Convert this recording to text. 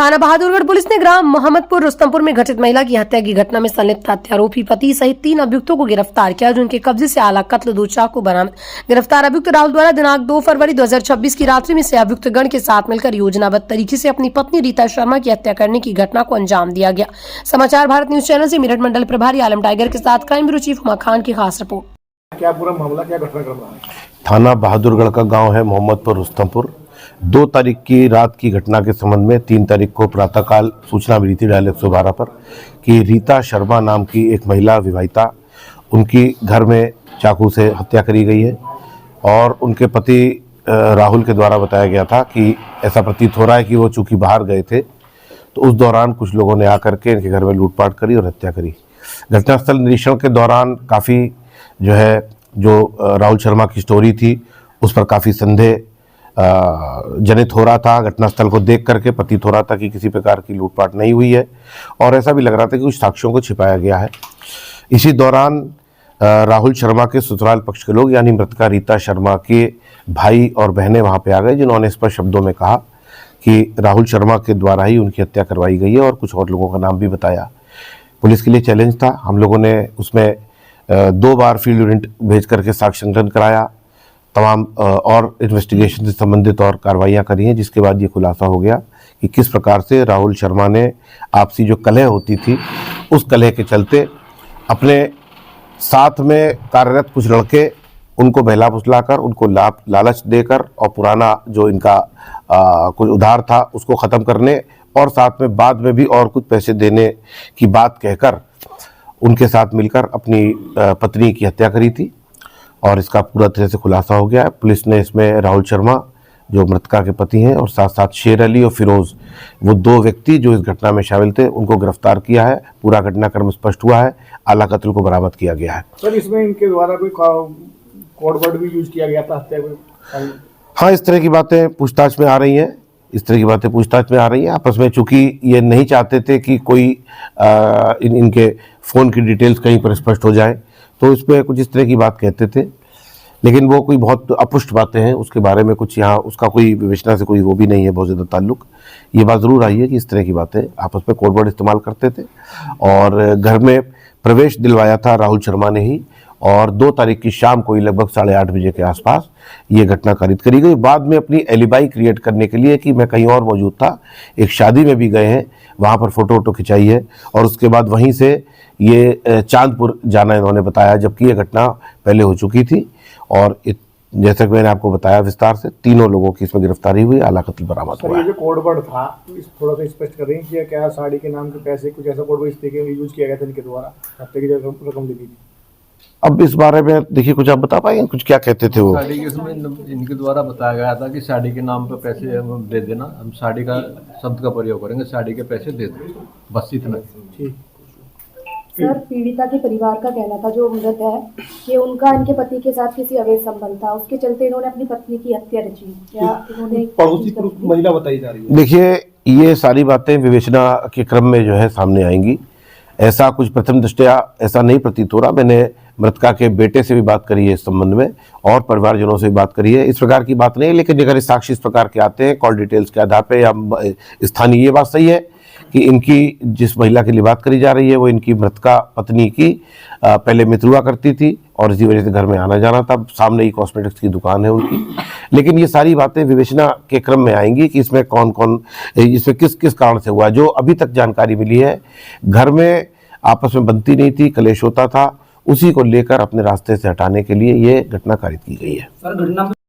थाना बहादुरगढ़ पुलिस ने ग्राम मोहम्मदपुर रुस्तमपुर में घटित महिला की हत्या की घटना में संलिप्त हत्यारोपी पति सहित 3 अभियुक्तों को गिरफ्तार किया, जिनके कब्जे से आला कत्ल 2 चाकू बरामद। गिरफ्तार अभियुक्त राहुल द्वारा दिनांक 2 फरवरी 2026 की रात्रि में से अभियुक्त गण के साथ मिलकर योजनाबद्ध तरीके से अपनी पत्नी रीता शर्मा की हत्या करने की घटना को अंजाम दिया गया। समाचार भारत न्यूज चैनल से मेरठ मंडल प्रभारी आलम टाइगर के साथ crime bureau chief Uma Khan की खास रिपोर्ट। क्या पूरा मामला, क्या घटनाक्रम रहा है? थाना बहादुरगढ़ का गांव है मोहम्मदपुर रुस्तमपुर। 2 तारीख की रात की घटना के संबंध में 3 तारीख को प्रातःकाल सूचना मिली थी डायल 112 पर कि रीता शर्मा नाम की एक महिला विवाहिता, उनकी घर में चाकू से हत्या करी गई है और उनके पति राहुल के द्वारा बताया गया था कि ऐसा प्रतीत हो रहा है कि वो चूंकि बाहर गए थे तो उस दौरान कुछ लोगों ने आकर के इनके घर में लूटपाट करी और हत्या करी। घटनास्थल निरीक्षण के दौरान काफ़ी जो राहुल शर्मा की स्टोरी थी उस पर काफ़ी संदेह जनित हो रहा था। घटनास्थल को देख करके प्रतीत हो रहा था कि किसी प्रकार की लूटपाट नहीं हुई है और ऐसा भी लग रहा था कि कुछ साक्ष्यों को छिपाया गया है। इसी दौरान राहुल शर्मा के ससुराल पक्ष के लोग यानी मृतका रीता शर्मा के भाई और बहनें वहां पे आ गए, जिन्होंने स्पष्ट शब्दों में कहा कि राहुल शर्मा के द्वारा ही उनकी हत्या करवाई गई है और कुछ और लोगों का नाम भी बताया। पुलिस के लिए चैलेंज था। हम लोगों ने उसमें 2 बार फील्ड यूनिट भेज करके साक्ष्य संकलन कराया, तमाम और इन्वेस्टिगेशन से संबंधित और कार्रवाइयाँ करी हैं, जिसके बाद ये खुलासा हो गया कि किस प्रकार से राहुल शर्मा ने आपसी जो कलह होती थी उस कलह के चलते अपने साथ में कार्यरत कुछ लड़के उनको बहला फुसलाकर, उनको लालच देकर और पुराना जो इनका कुछ उधार था उसको ख़त्म करने और साथ में बाद में भी और कुछ पैसे देने की बात कहकर उनके साथ मिलकर अपनी पत्नी की हत्या करी थी और इसका पूरा तरह से खुलासा हो गया है। पुलिस ने इसमें राहुल शर्मा जो मृतका के पति हैं और साथ साथ शेर अली और फिरोज़, वो 2 व्यक्ति जो इस घटना में शामिल थे, उनको गिरफ्तार किया है। पूरा घटनाक्रम स्पष्ट हुआ है, आला कत्ल को बरामद किया गया है। सर, इसमें इनके द्वारा कोई कोड वर्ड भी यूज किया गया था हत्या में? हाँ, इस तरह की बातें पूछताछ में आ रही हैं। आपस में, चूंकि ये नहीं चाहते थे कि कोई इनके फ़ोन की डिटेल्स कहीं पर स्पष्ट हो जाए, तो इस पर कुछ इस तरह की बात कहते थे, लेकिन वो कोई बहुत अपुष्ट बातें हैं, उसके बारे में कुछ यहाँ उसका कोई विवेचना से कोई वो भी नहीं है बहुत ज़्यादा ताल्लुक। ये बात ज़रूर आई है कि इस तरह की बातें आपस में कोड वर्ड इस्तेमाल करते थे और घर में प्रवेश दिलवाया था राहुल शर्मा ने ही। और 2 तारीख की शाम को ही लगभग 8:30 बजे के आसपास ये घटना कारित करी गई। बाद में अपनी एलिबाई क्रिएट करने के लिए कि मैं कहीं और मौजूद था, एक शादी में भी गए हैं, वहाँ पर फ़ोटो वोटो खिंचाई है और उसके बाद वहीं से ये चांदपुर जाना इन्होंने बताया, जबकि ये घटना पहले हो चुकी थी। और जैसा कि मैंने आपको बताया विस्तार से, 3 लोगों की इसमें गिरफ्तारी हुई, आला कत्ल बरामद हुआ। ये जो कोड वर्ड था इस थोड़ा सा स्पष्ट कर रही हैं कि क्या साड़ी के नाम के पैसे, कुछ ऐसा कोड वर्ड इस तरीके में यूज किया गया था इनके द्वारा हत्या की रकम दी थी? अब इस बारे में देखिए, कुछ आप बता पाएंगे कुछ क्या कहते थे वो? साड़ी के उसमें इनके द्वारा बताया गया था कि साड़ी के नाम पर पैसे हम दे देना, हम साड़ी का शब्द का प्रयोग करेंगे, साड़ी के पैसे दे दो, बस इतना। ठीक सर, पीड़िता के परिवार का कहना था जो मृत है कि उनका इनके पति के साथ किसी अवैध संबंध था, उसके चलते इन्होंने अपनी पत्नी की हत्या रची। क्या इन्होंने पड़ोसी महिला बताई जा रही है? देखिए, ये सारी बातें विवेचना के क्रम में जो है सामने आएंगी। ऐसा कुछ प्रथम दृष्टया ऐसा नहीं प्रतीत हो रहा। मैंने मृतका के बेटे से भी बात करी है इस संबंध में और परिवारजनों से भी बात करी है। इस प्रकार की बात नहीं है, लेकिन अगर साक्ष्य इस प्रकार के आते हैं कॉल डिटेल्स के आधार पे या स्थानीय, ये बात सही है कि इनकी जिस महिला के लिए बात करी जा रही है वो इनकी मृतका पत्नी की पहले मित्र हुआ करती थी और इसी वजह से घर में आना जाना था। सामने ही कॉस्मेटिक्स की दुकान है उनकी। लेकिन ये सारी बातें विवेचना के क्रम में आएंगी कि इसमें इसमें किस किस कारण से हुआ। जो अभी तक जानकारी मिली है, घर में आपस में बनती नहीं थी, कलेश होता था, उसी को लेकर अपने रास्ते से हटाने के लिए ये घटना कारित की गई है।